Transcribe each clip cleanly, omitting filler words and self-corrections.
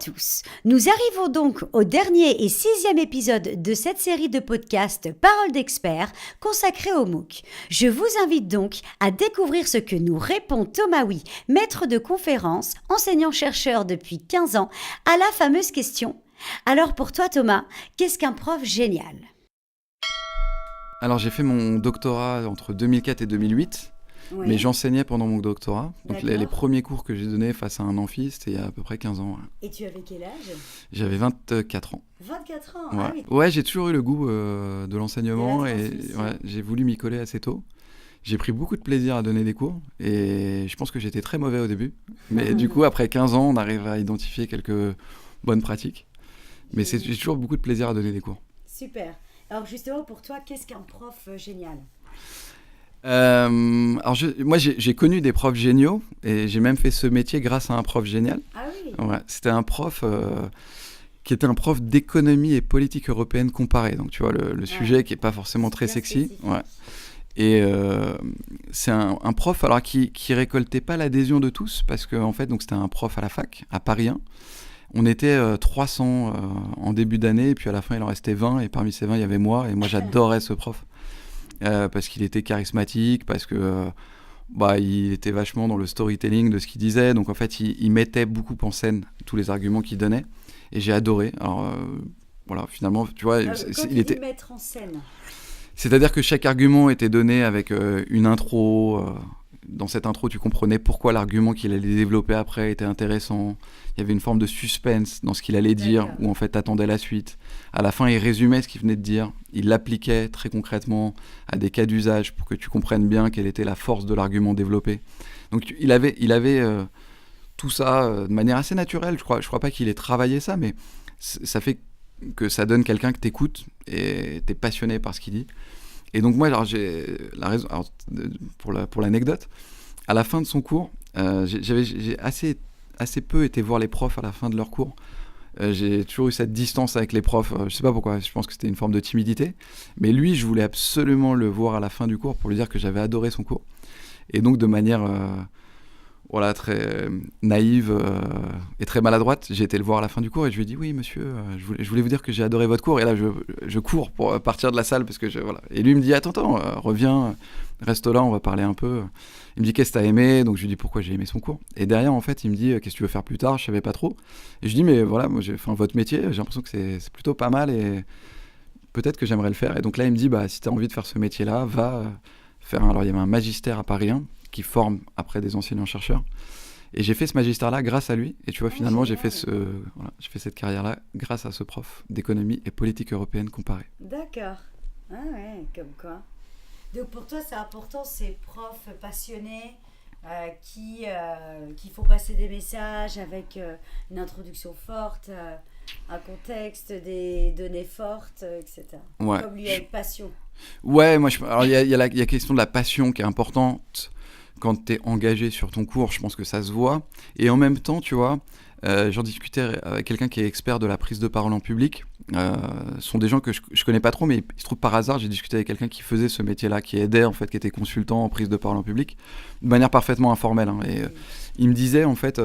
tous, nous arrivons donc au dernier et 6e épisode de cette série de podcasts Paroles d'experts consacrée au MOOC. Je vous invite donc à découvrir ce que nous répond Thomas Oui, maître de conférences, enseignant-chercheur depuis 15 ans, à la fameuse question « Alors pour toi Thomas, qu'est-ce qu'un prof génial ?» Alors j'ai fait mon doctorat entre 2004 et 2008. Oui. Mais j'enseignais pendant mon doctorat. Donc les premiers cours que j'ai donnés face à un amphi, c'était il y a à peu près 15 ans. Ouais. Et tu avais quel âge ? J'avais 24 ans. 24 ans, ouais. Ah oui. Ouais, j'ai toujours eu le goût de l'enseignement et j'ai voulu m'y coller assez tôt. J'ai pris beaucoup de plaisir à donner des cours et je pense que j'étais très mauvais au début. Mais du coup, après 15 ans, on arrive à identifier quelques bonnes pratiques. Mais j'ai toujours beaucoup de plaisir à donner des cours. Super. Alors justement, pour toi, qu'est-ce qu'un prof génial ? Alors moi j'ai connu des profs géniaux et j'ai même fait ce métier grâce à un prof génial. Ah oui. Ouais, c'était un prof qui était un prof d'économie et politique européenne comparée. Donc tu vois le sujet qui est pas forcément très sexy. Ouais. Et c'est un prof alors qui récoltait pas l'adhésion de tous parce que en fait donc c'était un prof à la fac à Paris 1. On était 300 en début d'année et puis à la fin il en restait 20 et parmi ces 20 il y avait moi et moi j'adorais ce prof. Parce qu'il était charismatique, parce que il était vachement dans le storytelling de ce qu'il disait. Donc en fait, il mettait beaucoup en scène tous les arguments qu'il donnait. Et j'ai adoré. Alors voilà, finalement, tu vois, il était mettre en scène. C'est-à-dire que chaque argument était donné avec une intro. Dans cette intro, tu comprenais pourquoi l'argument qu'il allait développer après était intéressant. Il y avait une forme de suspense dans ce qu'il allait dire, où en fait t'attendais la suite. À la fin, il résumait ce qu'il venait de dire. Il l'appliquait très concrètement à des cas d'usage pour que tu comprennes bien quelle était la force de l'argument développé. Donc il avait tout ça de manière assez naturelle. Je crois pas qu'il ait travaillé ça, mais ça fait que ça donne quelqu'un que t'écoutes et t'es passionné par ce qu'il dit. Et donc moi, alors j'ai la raison. Alors, pour l'anecdote, à la fin de son cours, j'ai assez peu été voir les profs à la fin de leur cours. J'ai toujours eu cette distance avec les profs. Je sais pas pourquoi. Je pense que c'était une forme de timidité. Mais lui, je voulais absolument le voir à la fin du cours pour lui dire que j'avais adoré son cours. Et donc de manière très naïve et très maladroite, j'ai été le voir à la fin du cours et je lui ai dit oui monsieur, je voulais vous dire que j'ai adoré votre cours et là je cours pour partir de la salle parce que et lui il me dit attends reviens, reste là, on va parler un peu. Il me dit qu'est-ce que t'as aimé, donc je lui dis pourquoi j'ai aimé son cours et derrière en fait il me dit qu'est-ce que tu veux faire plus tard, je savais pas trop et je dis mais voilà moi votre métier j'ai l'impression que c'est plutôt pas mal et peut-être que j'aimerais le faire et donc là il me dit si t'as envie de faire ce métier là va faire alors il y avait un magistère à Paris 1 qui forme après des enseignants-chercheurs. Et j'ai fait ce magistère-là grâce à lui. Et tu vois, finalement, j'ai fait cette carrière-là grâce à ce prof d'économie et politique européenne comparée. D'accord. Ah ouais, comme quoi. Donc pour toi, c'est important, ces profs passionnés qui font passer des messages avec une introduction forte, un contexte, des données fortes, etc. Ouais. Comme lui avec passion. Ouais, moi, alors il y a la question de la passion qui est importante. Quand tu es engagé sur ton cours, je pense que ça se voit. Et en même temps, tu vois, j'en discutais avec quelqu'un qui est expert de la prise de parole en public. Ce sont des gens que je connais pas trop, mais il se trouve par hasard, j'ai discuté avec quelqu'un qui faisait ce métier-là, qui aidait, en fait, qui était consultant en prise de parole en public, de manière parfaitement informelle. Hein. Et il me disait, en fait,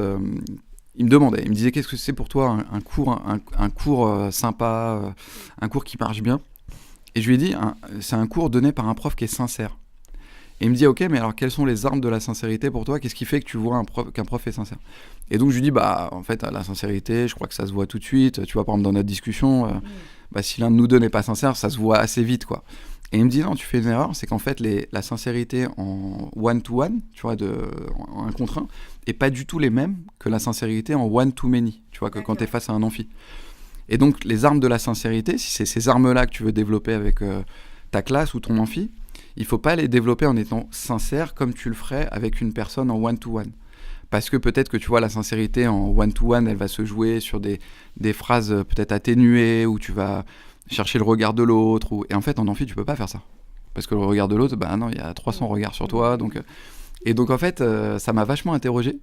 il me disait, qu'est-ce que c'est pour toi un cours sympa, un cours qui marche bien ? Et je lui ai dit, c'est un cours donné par un prof qui est sincère. Et il me dit, ok, mais alors quelles sont les armes de la sincérité pour toi ? Qu'est-ce qui fait que tu vois qu'un prof est sincère ? Et donc je lui dis, en fait, la sincérité, je crois que ça se voit tout de suite. Tu vois, par exemple, dans notre discussion, si l'un de nous deux n'est pas sincère, ça se voit assez vite, quoi. Et il me dit, non, tu fais une erreur, c'est qu'en fait, la sincérité en one-to-one, tu vois, en un contre un, est pas du tout les mêmes que la sincérité en one-to-many, tu vois, que quand tu es face à un amphi. Et donc, les armes de la sincérité, si c'est ces armes-là que tu veux développer avec ta classe ou ton amphi, il ne faut pas les développer en étant sincère comme tu le ferais avec une personne en one-to-one. Parce que peut-être que tu vois, la sincérité en one-to-one, elle va se jouer sur des phrases peut-être atténuées, où tu vas chercher le regard de l'autre. Et en fait, en amphi, tu ne peux pas faire ça. Parce que le regard de l'autre, non, il y a 300 regards sur toi. Et donc, en fait, ça m'a vachement interrogé.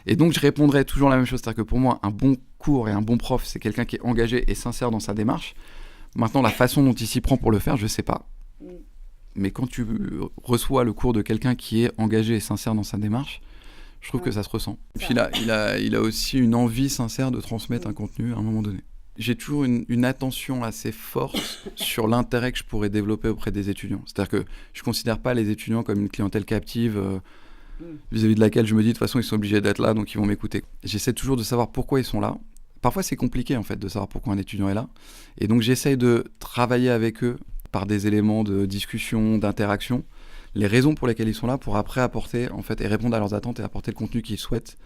Et donc, je répondrais toujours la même chose. C'est-à-dire que pour moi, un bon cours et un bon prof, c'est quelqu'un qui est engagé et sincère dans sa démarche. Maintenant, la façon dont il s'y prend pour le faire, je ne sais pas. Mais quand tu reçois le cours de quelqu'un qui est engagé et sincère dans sa démarche, Je trouve que ça se ressent. Ça. Puis il a aussi une envie sincère de transmettre un contenu à un moment donné. J'ai toujours une attention assez forte sur l'intérêt que je pourrais développer auprès des étudiants. C'est-à-dire que je ne considère pas les étudiants comme une clientèle captive vis-à-vis de laquelle je me dis de toute façon ils sont obligés d'être là, donc ils vont m'écouter. J'essaie toujours de savoir pourquoi ils sont là. Parfois c'est compliqué en fait de savoir pourquoi un étudiant est là. Et donc j'essaie de travailler avec eux par des éléments de discussion, d'interaction, les raisons pour lesquelles ils sont là, pour après apporter en fait et répondre à leurs attentes et apporter le contenu qu'ils souhaitent.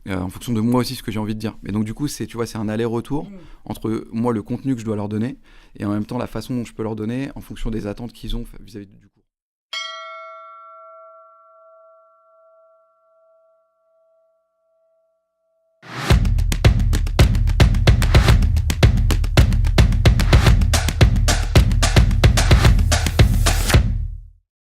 En fonction de moi aussi ce que j'ai envie de dire. Et donc du coup c'est un aller-retour entre moi le contenu que je dois leur donner et en même temps la façon dont je peux leur donner en fonction des attentes qu'ils ont vis-à-vis du